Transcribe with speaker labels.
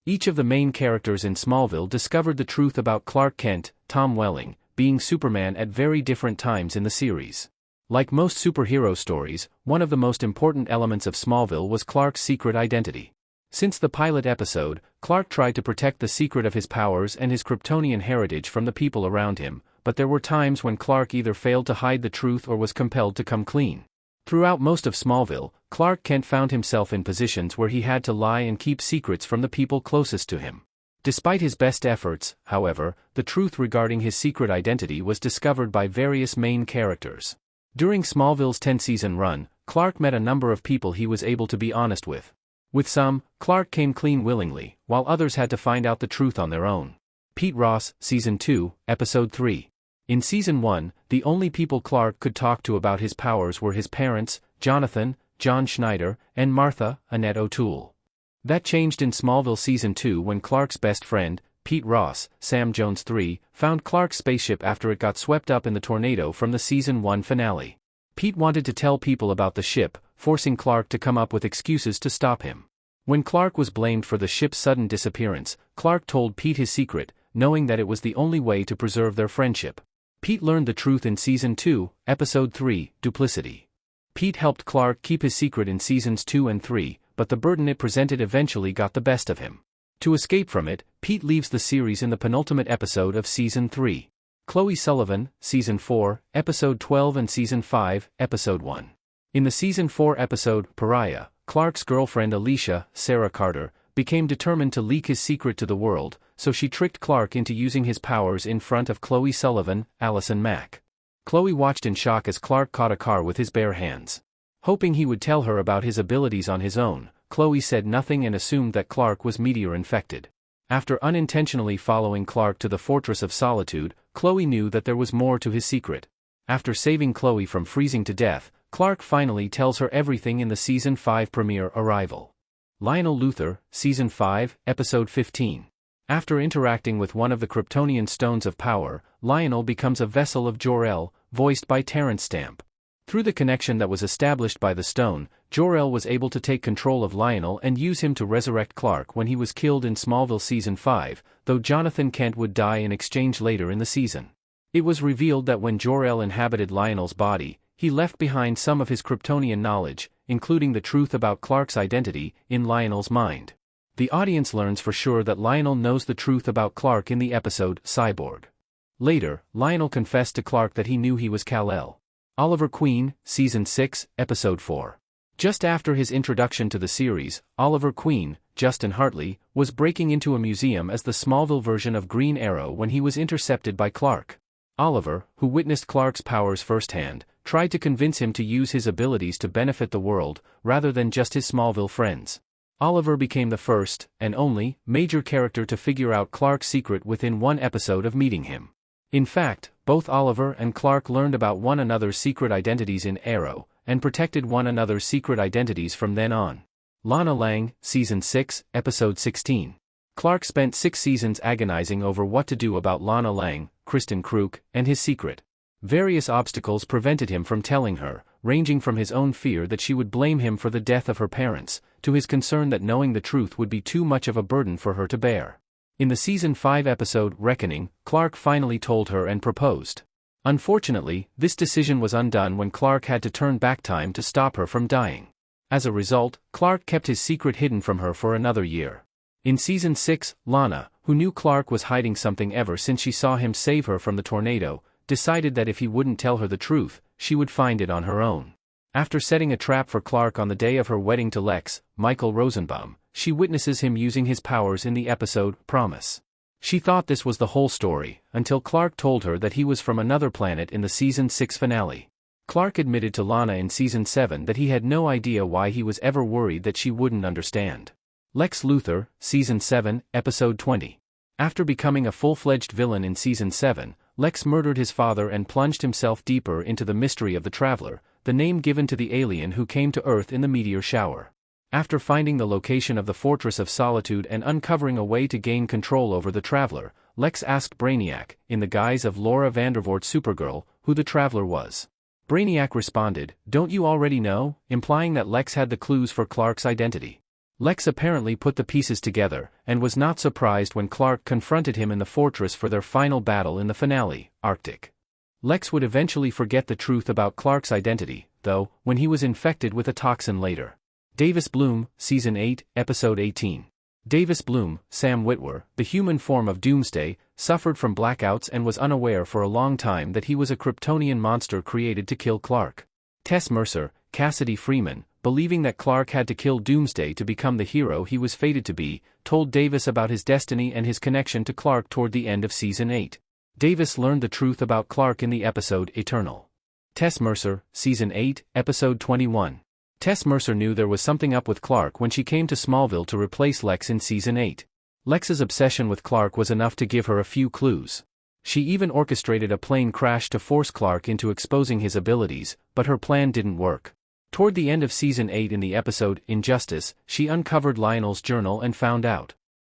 Speaker 1: Each of the main characters in Smallville discovered the truth about Clark Kent, Tom Welling, being Superman at very different times in the series. Like most superhero stories, one of the most important elements of Smallville was Clark's secret identity. Since the pilot episode, Clark tried to protect the secret of his powers and his Kryptonian heritage from the people around him, but there were times when Clark either failed to hide the truth or was compelled to come clean. Throughout most of Smallville, Clark Kent found himself in positions where he had to lie and keep secrets from the people closest to him. Despite his best efforts, however, the truth regarding his secret identity was discovered by various main characters. During Smallville's 10-season run, Clark met a number of people he was able to be honest with. With some, Clark came clean willingly, while others had to find out the truth on their own. Pete Ross, Season 2, Episode 3. In Season 1, the only people Clark could talk to about his powers were his parents, Jonathan, John Schneider, and Martha, Annette O'Toole. That changed in Smallville Season 2 when Clark's best friend, Pete Ross, Sam Jones III, found Clark's spaceship after it got swept up in the tornado from the Season 1 finale. Pete wanted to tell people about the ship, forcing Clark to come up with excuses to stop him. When Clark was blamed for the ship's sudden disappearance, Clark told Pete his secret, knowing that it was the only way to preserve their friendship. Pete learned the truth in Season 2, Episode 3, Duplicity. Pete helped Clark keep his secret in Seasons 2 and 3, but the burden it presented eventually got the best of him. To escape from it, Pete leaves the series in the penultimate episode of Season 3. Chloe Sullivan, Season 4, Episode 12 and Season 5, Episode 1. In the Season 4 episode, Pariah, Clark's girlfriend Alicia, Sarah Carter, became determined to leak his secret to the world, so she tricked Clark into using his powers in front of Chloe Sullivan, Allison Mack. Chloe watched in shock as Clark caught a car with his bare hands. Hoping he would tell her about his abilities on his own, Chloe said nothing and assumed that Clark was meteor-infected. After unintentionally following Clark to the Fortress of Solitude, Chloe knew that there was more to his secret. After saving Chloe from freezing to death, Clark finally tells her everything in the Season 5 premiere Arrival. Lionel Luthor, Season 5, Episode 15. After interacting with one of the Kryptonian Stones of Power, Lionel becomes a vessel of Jor-El, voiced by Terrence Stamp. Through the connection that was established by the stone, Jor-El was able to take control of Lionel and use him to resurrect Clark when he was killed in Smallville Season 5, though Jonathan Kent would die in exchange later in the season. It was revealed that when Jor-El inhabited Lionel's body, he left behind some of his Kryptonian knowledge, including the truth about Clark's identity, in Lionel's mind. The audience learns for sure that Lionel knows the truth about Clark in the episode Cyborg. Later, Lionel confessed to Clark that he knew he was Kal-El. Oliver Queen, Season 6, Episode 4. Just after his introduction to the series, Oliver Queen, Justin Hartley, was breaking into a museum as the Smallville version of Green Arrow when he was intercepted by Clark. Oliver, who witnessed Clark's powers firsthand, tried to convince him to use his abilities to benefit the world, rather than just his Smallville friends. Oliver became the first, and only, major character to figure out Clark's secret within one episode of meeting him. In fact, both Oliver and Clark learned about one another's secret identities in Arrow, and protected one another's secret identities from then on. Lana Lang, Season 6, Episode 16. Clark spent 6 seasons agonizing over what to do about Lana Lang, Kristen Kruk, and his secret. Various obstacles prevented him from telling her, ranging from his own fear that she would blame him for the death of her parents, to his concern that knowing the truth would be too much of a burden for her to bear. In the Season 5 episode Reckoning, Clark finally told her and proposed. Unfortunately, this decision was undone when Clark had to turn back time to stop her from dying. As a result, Clark kept his secret hidden from her for another year. In Season 6, Lana, who knew Clark was hiding something ever since she saw him save her from the tornado, decided that if he wouldn't tell her the truth, she would find it on her own. After setting a trap for Clark on the day of her wedding to Lex, Michael Rosenbaum, she witnesses him using his powers in the episode Promise. She thought this was the whole story, until Clark told her that he was from another planet in the Season 6 finale. Clark admitted to Lana in Season 7 that he had no idea why he was ever worried that she wouldn't understand. Lex Luthor, Season 7, Episode 20. After becoming a full-fledged villain in Season 7, Lex murdered his father and plunged himself deeper into the mystery of the Traveler, the name given to the alien who came to Earth in the meteor shower. After finding the location of the Fortress of Solitude and uncovering a way to gain control over the Traveler, Lex asked Brainiac, in the guise of Laura Vandervoort's Supergirl, who the Traveler was. Brainiac responded, "Don't you already know?" implying that Lex had the clues for Clark's identity. Lex apparently put the pieces together, and was not surprised when Clark confronted him in the fortress for their final battle in the finale, Arctic. Lex would eventually forget the truth about Clark's identity, though, when he was infected with a toxin later. Davis Bloom, Season 8, Episode 18. Davis Bloom, Sam Witwer, the human form of Doomsday, suffered from blackouts and was unaware for a long time that he was a Kryptonian monster created to kill Clark. Tess Mercer, Cassidy Freeman, believing that Clark had to kill Doomsday to become the hero he was fated to be, told Davis about his destiny and his connection to Clark toward the end of Season 8. Davis learned the truth about Clark in the episode Eternal. Tess Mercer, Season 8, Episode 21. Tess Mercer knew there was something up with Clark when she came to Smallville to replace Lex in Season 8. Lex's obsession with Clark was enough to give her a few clues. She even orchestrated a plane crash to force Clark into exposing his abilities, but her plan didn't work. Toward the end of Season 8 in the episode Injustice, she uncovered Lionel's journal and found out